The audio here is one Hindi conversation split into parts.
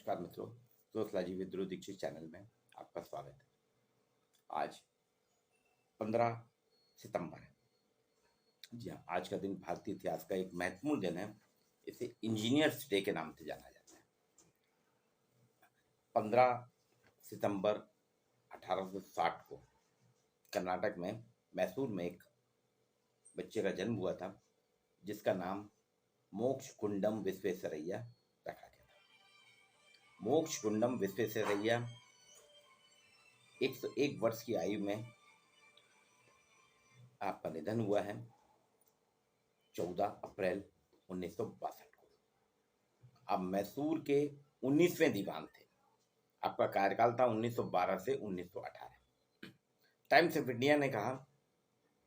नमस्कार मित्रों, sociology with Dhruv Dikshit channel में आपका स्वागत है। आज 15 सितंबर है। जी हाँ, आज का दिन भारतीय इतिहास का एक महत्वपूर्ण दिन है। इसे इंजीनियर्स डे के नाम से जाना जाता है। 15 सितंबर 1860 को कर्नाटक में मैसूर में एक बच्चे का जन्म हुआ था, जिसका नाम मोक्षगुंडम विश्वेश्वरैया रखा गया था। मोक्षगुंडम विश्वेश्वरैया 101 वर्ष की आयु में आपका निधन हुआ है 14 अप्रैल 1962 को। अब मैसूर के 19वें दीवान थे। आपका कार्यकाल था 1912 से 1918। टाइम्स ऑफ इंडिया ने कहा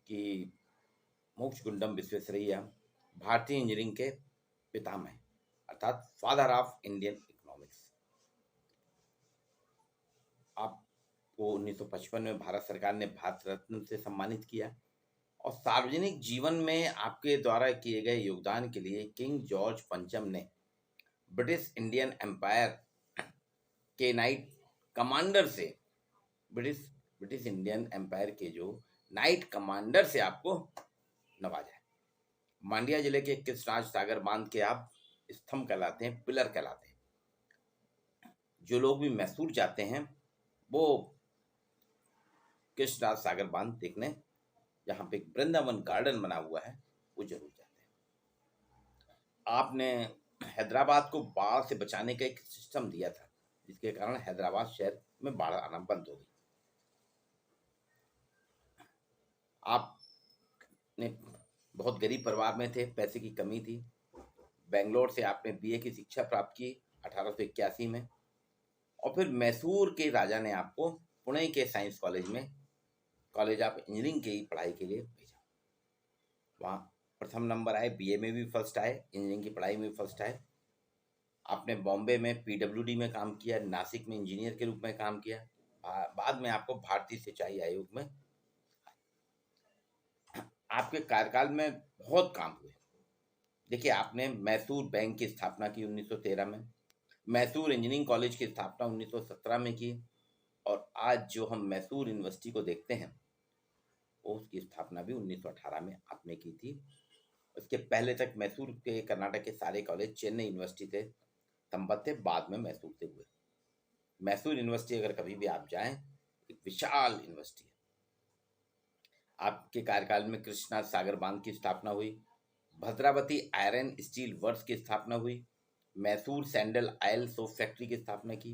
कि मोक्षगुंडम विश्वेश्वरैया भारतीय इंजीनियरिंग के पितामह अर्थात फादर ऑफ इंडियन इकोनॉमिक्स। आपको 1955 में भारत सरकार ने भारत रत्न से सम्मानित किया और सार्वजनिक जीवन में आपके द्वारा किए गए योगदान के लिए किंग जॉर्ज पंचम ने ब्रिटिश इंडियन एम्पायर के नाइट कमांडर से ब्रिटिश इंडियन एम्पायर के जो नाइट कमांडर से आपको नवाजा है। मांड्या जिले के कृष्णराज सागर बांध के आप स्तंभ कहलाते हैं, पिलर कहलाते हैं। जो लोग भी मैसूर जाते हैं वो कृष्णराज सागर बांध देखने, जहाँ पे एक वृंदावन गार्डन बना हुआ है, वो जरूर जाते हैं। आपने हैदराबाद को बाढ़ से बचाने का एक सिस्टम दिया था, जिसके कारण हैदराबाद शहर में बाढ़ आना बंद हो गई। आपने बहुत गरीब परिवार में थे, पैसे की कमी थी। बेंगलोर से आपने बीए की शिक्षा प्राप्त की 1881 में और फिर मैसूर के राजा ने आपको पुणे के साइंस कॉलेज में कॉलेज ऑफ इंजीनियरिंग की पढ़ाई के लिए भेजा। वहाँ प्रथम नंबर आए, बीए में भी फर्स्ट आए, इंजीनियरिंग की पढ़ाई में भी फर्स्ट आए। आपने बॉम्बे में पीडब्ल्यूडी में काम किया, नासिक में इंजीनियर के रूप में काम किया। बाद में आपको भारतीय सिंचाई आयोग में आपके कार्यकाल में बहुत काम हुए। देखिए, आपने मैसूर बैंक की स्थापना की 1913 में, मैसूर इंजीनियरिंग कॉलेज की स्थापना 1917 में की और आज जो हम मैसूर यूनिवर्सिटी को देखते हैं उसकी स्थापना भी 1918 में आपने की थी। उसके पहले तक मैसूर के कर्नाटक के सारे कॉलेज चेन्नई यूनिवर्सिटी से संबद्ध थे, बाद में मैसूर से हुए। मैसूर यूनिवर्सिटी अगर कभी भी आप जाएं, एक विशाल यूनिवर्सिटी है। आपके कार्यकाल में कृष्णा सागर बांध की स्थापना हुई, भद्रावती आयरन स्टील वर्क्स की स्थापना हुई, Mysore sandal oil soap factory की स्थापना की,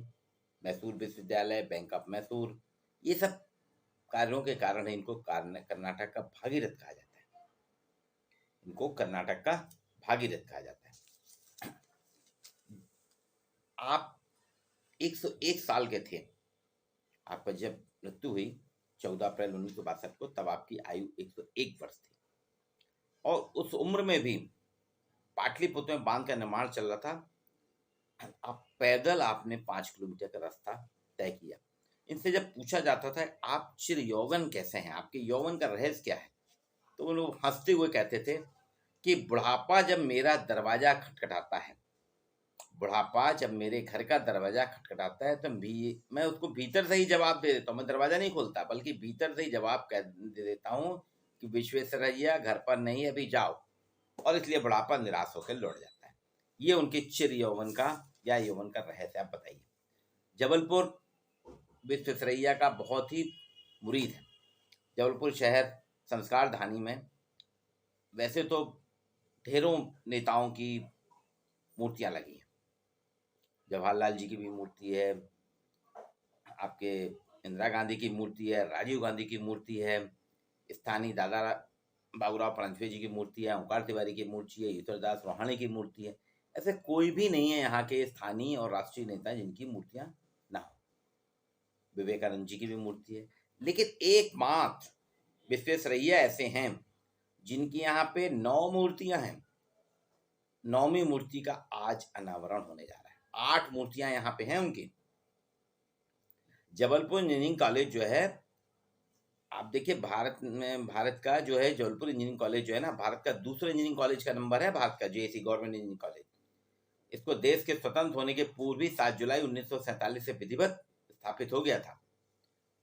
मैसूर विश्वविद्यालय, बैंक ऑफ मैसूर, ये सब कार्यों के कारण इनको कर्नाटक का भागीरथ कहा जाता है। इनको कर्नाटक का भागीरथ कहा जाता है। आप 101 साल के थे आपका जब मृत्यु हुई 14 अप्रैल 1962 को, तब आपकी आयु 101 वर्ष थी और उस उम्र में भी पाटलिपुत्र में बांध का निर्माण चल रहा था। आप पैदल आपने 5 किलोमीटर का रास्ता तय किया। इनसे जब पूछा जाता था आप चिर यौवन कैसे हैं, आपके यौवन का रहस्य क्या है, तो वो लोग हंसते हुए कहते थे कि बुढ़ापा जब मेरा दरवाजा खटखटाता है, बुढ़ापा जब मेरे घर का दरवाजा खटखटाता है तो मैं उसको भीतर से ही जवाब दे देता हूँ। मैं दरवाजा नहीं खोलता, बल्कि भीतर से ही जवाब दे देता हूँ कि विश्वेश्वरैया घर पर नहीं, अभी जाओ। और इसलिए बुढ़ापा निराश होकर लौट जाता है। ये उनके चिर यौवन का या यौवन का रहस्य। आप बताइए। जबलपुर विश्वेश्वरैया का बहुत ही मुरीद है। जबलपुर शहर संस्कार धानी में वैसे तो ढेरों नेताओं की मूर्तियां लगी हैं। जवाहरलाल जी की भी मूर्ति है, आपके इंदिरा गांधी की मूर्ति है, राजीव गांधी की मूर्ति है, स्थानीय दादा बाबूराव परांजपे जी की मूर्ति है, ओंकार तिवारी की मूर्ति है, ईश्वरदास रोहाणी की मूर्ति है। ऐसे कोई भी नहीं है यहाँ के स्थानीय और राष्ट्रीय नेता जिनकी मूर्तियां ना हो। विवेकानंद जी की भी मूर्ति है, लेकिन एकमात्र विश्वेश्वरैया ऐसे हैं जिनकी यहाँ पे 9 मूर्तियां हैं। 9वीं मूर्ति का आज अनावरण होने जा रहा है। 8 मूर्तियां यहाँ पे हैं उनकी। जबलपुर इंजीनियरिंग कॉलेज जो है, आप देखिए, भारत का जो है जबलपुर इंजीनियरिंग कॉलेज जो है ना, भारत का दूसरा इंजीनियरिंग कॉलेज का नंबर है, भारत का जेएससी गवर्नमेंट इंजीनियरिंग कॉलेज। इसको देश के स्वतंत्र होने के पूर्व ही 7 जुलाई 1947 से विधिवत स्थापित हो गया था।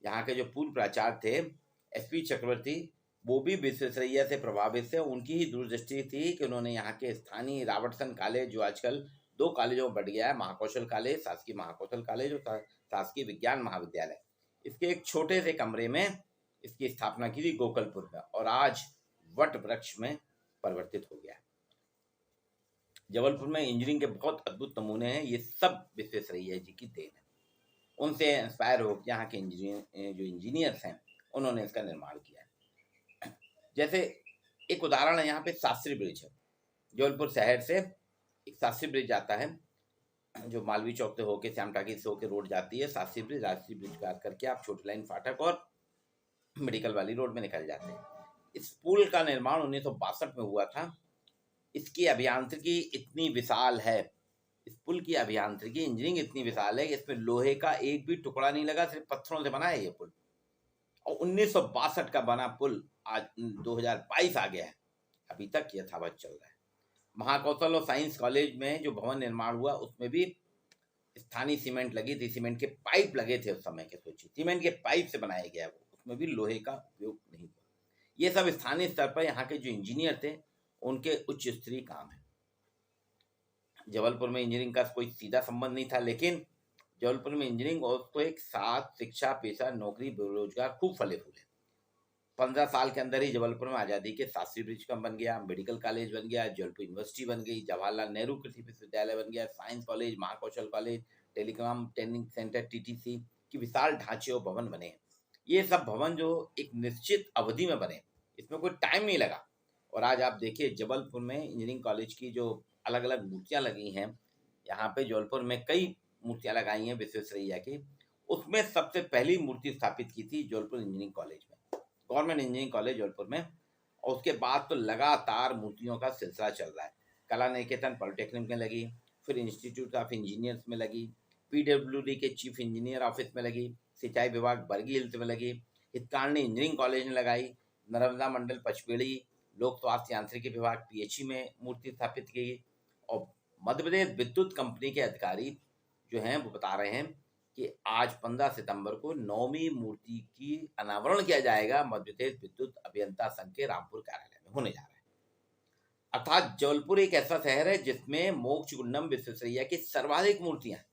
यहाँ के जो पूर्व प्राचार्य थे एसपी चक्रवर्ती, वो भी विश्वेश्वरैया से प्रभावित थे। उनकी ही दूरदृष्टि थी कि उन्होंने यहाँ के स्थानीय रॉबर्टसन कॉलेज, जो आजकल 2 कॉलेजों में बढ़ गया है, महाकौशल कॉलेज, शासकीय महाकौशल कॉलेज और शासकीय विज्ञान महाविद्यालय, इसके एक छोटे से कमरे में इसकी स्थापना की थी गोकलपुर में, और आज वट वृक्ष में परिवर्तित हो गया है। जबलपुर में इंजीनियरिंग के बहुत अद्भुत नमूने हैं। ये सब विश्वेश्वरैया जी की देन है। उनसे इंस्पायर होकर यहाँ के इंजीनियर्स हैं, उन्होंने इसका निर्माण किया है। जैसे एक उदाहरण है, यहाँ पे शास्त्री ब्रिज है। जबलपुर शहर से एक शास्त्री ब्रिज जाता है, जो मालवीय चौक से होके श्याम टाकी से होके रोड जाती है। शास्त्री ब्रिज, राष्ट्रीय ब्रिज पार करके आप छोटी लाइन फाटक और मेडिकल वाली रोड में निकल जाते हैं। इस पुल का निर्माण 1962 में हुआ था। इसकी अभियांत्रिकी इतनी विशाल है, इस पुल की अभियांत्रिकी इंजीनियरिंग इतनी विशाल है कि इसमें लोहे का एक भी टुकड़ा नहीं लगा, सिर्फ पत्थरों से बना है ये पुल। और 1962 का बना पुल आज 2022 आ गया है, अभी तक यथावत चल रहा है। महाकौशल और साइंस कॉलेज में जो भवन निर्माण हुआ, उसमें भी स्थानीय सीमेंट लगी थी, सीमेंट के पाइप लगे थे उस समय के, सोचिए सीमेंट के पाइप से बनाया गया वो, उसमें भी लोहे का उपयोग नहीं हुआ। ये सब स्थानीय स्तर पर यहाँ के जो इंजीनियर थे उनके उच्च स्तरीय काम है। जबलपुर में इंजीनियरिंग का कोई सीधा संबंध नहीं था, लेकिन जबलपुर में इंजीनियरिंग और तो एक साथ शिक्षा, पेशा, नौकरी, बेरोजगार खूब फले फूले। 15 साल के अंदर ही जबलपुर में आज़ादी के शास्त्री ब्रिज का बन गया, मेडिकल कॉलेज बन गया, जबलपुर यूनिवर्सिटी बन गई, जवाहरलाल नेहरू कृषि विश्वविद्यालय बन गया, science college, Mahakaushal college, telecom training centre TTC की विशाल ढांचे और भवन बने। ये सब भवन जो एक निश्चित अवधि में बने, इसमें कोई टाइम नहीं लगा। और आज आप देखिए जबलपुर में इंजीनियरिंग कॉलेज की जो अलग अलग मूर्तियां लगी हैं, यहाँ पे जबलपुर में कई मूर्तियां लगाई हैं विश्वेश्वरैया की। उसमें सबसे पहली मूर्ति स्थापित की थी जबलपुर इंजीनियरिंग कॉलेज में, गवर्नमेंट इंजीनियरिंग कॉलेज जबलपुर में। और उसके बाद तो लगातार मूर्तियों का सिलसिला चल रहा है। कला निकेतन पॉलिटेक्निक में लगी, फिर इंस्टीट्यूट ऑफ इंजीनियर्स में लगी, PWD के चीफ इंजीनियर ऑफिस में लगी, सिंचाई विभाग बरगी हिल्स में लगी, हितकार्नी इंजीनियरिंग कॉलेज में लगाई, नर्मदा मंडल पचपेड़ी लोक स्वास्थ्य यांत्रिकी विभाग PHE में मूर्ति स्थापित की। और मध्य प्रदेश विद्युत कंपनी के अधिकारी जो हैं वो बता रहे हैं कि आज 15 सितंबर को 9वीं मूर्ति की अनावरण किया जाएगा मध्य प्रदेश विद्युत अभियंता संघ के रामपुर कार्यालय में होने जा रहा है। अर्थात जबलपुर एक ऐसा शहर है जिसमें मोक्ष गुंडम विश्वेश्वरैया की सर्वाधिक मूर्तियां हैं।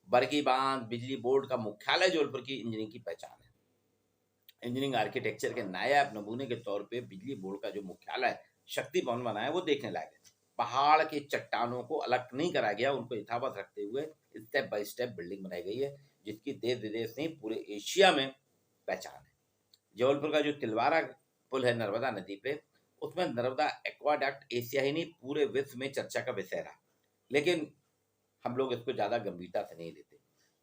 बरगी बांध बिजली बोर्ड का मुख्यालय जबलपुर की इंजीनियरिंग की पहचान है। इंजीनियरिंग आर्किटेक्चर के नायाब नमूने के तौर पे बिजली बोर्ड का जो मुख्यालय शक्ति भवन बना है वो देखने लायक है। पहाड़ के चट्टानों को अलग नहीं करा गया, उनको यथावत रखते हुए स्टेप बाय स्टेप बिल्डिंग बनाई गई है, जिसकी देश विदेश नहीं पूरे एशिया में पहचान है। जबलपुर का जो तिलवारा पुल है नर्मदा नदी पे, उसमें नर्मदा एक्वाडक्ट एशिया ही नहीं पूरे विश्व में चर्चा का विषय रहा, लेकिन हम लोग इसको ज्यादा गंभीरता से नहीं लेते।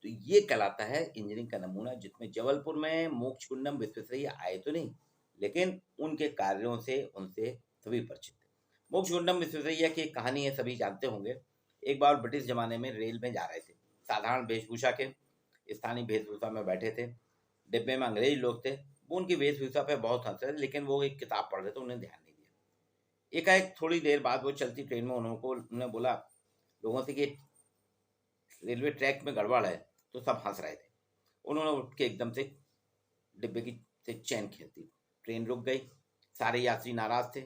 तो ये कहलाता है इंजीनियरिंग का नमूना, जिसमें जबलपुर में मोक्ष गुंडम विश्वेश्वरैया आए तो नहीं, लेकिन उनके कार्यों से उनसे सभी परिचित थे। मोक्ष गुंडम विश्वेश्वरैया की कहानी है, सभी जानते होंगे। एक बार ब्रिटिश जमाने में रेल में जा रहे थे, साधारण वेशभूषा के, स्थानीय वेशभूषा में बैठे थे, डिब्बे में अंग्रेज लोग थे, वो उनकी वेशभूषा पे बहुत हंस रहे थे, लेकिन वो एक किताब पढ़ रहे थे, उन्हें ध्यान नहीं दिया। एकाएक थोड़ी देर बाद वो चलती ट्रेन में उन्होंने बोला लोगों से कि रेलवे ट्रैक में गड़बड़ है, तो सब हंस रहे थे। उन्होंने उठ के एकदम से डिब्बे की से चैन खींच दी, ट्रेन रुक गई, सारे यात्री नाराज थे।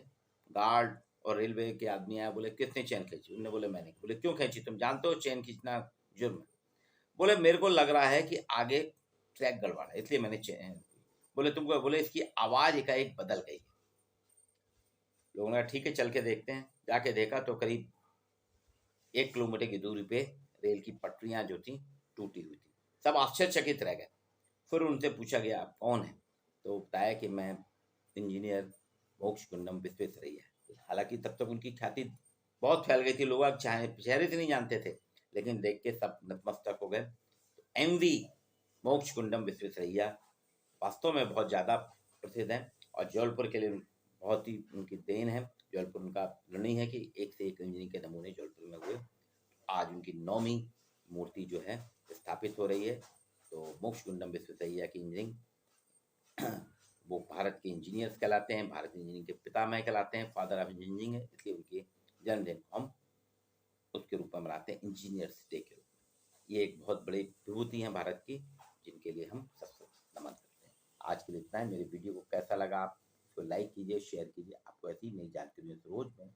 गार्ड और रेलवे के आदमी आया, बोले किसने चैन खींची? उन्होंने बोले मैंने। बोले क्यों खींची? तुम जानते हो चैन खींचना जुर्म है। बोले मेरे को लग रहा है कि आगे ट्रैक गड़बड़ है, इसलिए मैंने चैन। बोले तुमको? बोले इसकी आवाज एकाएक बदल गई। लोगों ने ठीक है चल के देखते हैं। जाके देखा तो करीब 1 किलोमीटर की दूरी पे रेल की पटरियां जो थी टूटी हुई थी। सब आश्चर्यचकित रह गए। फिर उनसे पूछा गया आप कौन है? तो बताया कि मैं इंजीनियर मोक्ष गुंडम विश्वेश्वरैया। हालांकि तब तक उनकी ख्याति बहुत फैल गई थी, लोग अब चेहरे से नहीं जानते थे, लेकिन देख के सब नतमस्तक हो गए। MV मोक्ष गुंडम विश्वेश्वरैया वास्तव में बहुत ज़्यादा प्रसिद्ध है और जबलपुर के लिए बहुत ही उनकी देन है। जबलपुर उनका ऋणी है कि एक से एक इंजीनियरिंग के नमूने जबलपुर में हुए। आज उनकी 9वीं मूर्ति जो है स्थापित हो रही है। तो मोक्ष गुंडम विश्वेश्वरैया की इंजीनियरिंग वो भारत के इंजीनियर्स कहलाते हैं, भारत इंजीनियरिंग के पितामह कहलाते हैं, फादर ऑफ इंजीनियरिंग है, इसलिए उनके जन्मदिन हम उसके रूप में मनाते हैं, इंजीनियर्स डे के रूप में। ये एक बहुत बड़ी विभूति है भारत की, जिनके लिए हम सबसे नमन करते हैं। आज के लिए इतना है। मेरे वीडियो को कैसा लगा, आप इसको लाइक कीजिए, शेयर कीजिए। आपको ऐसी नई जानकारियों से रोज मैं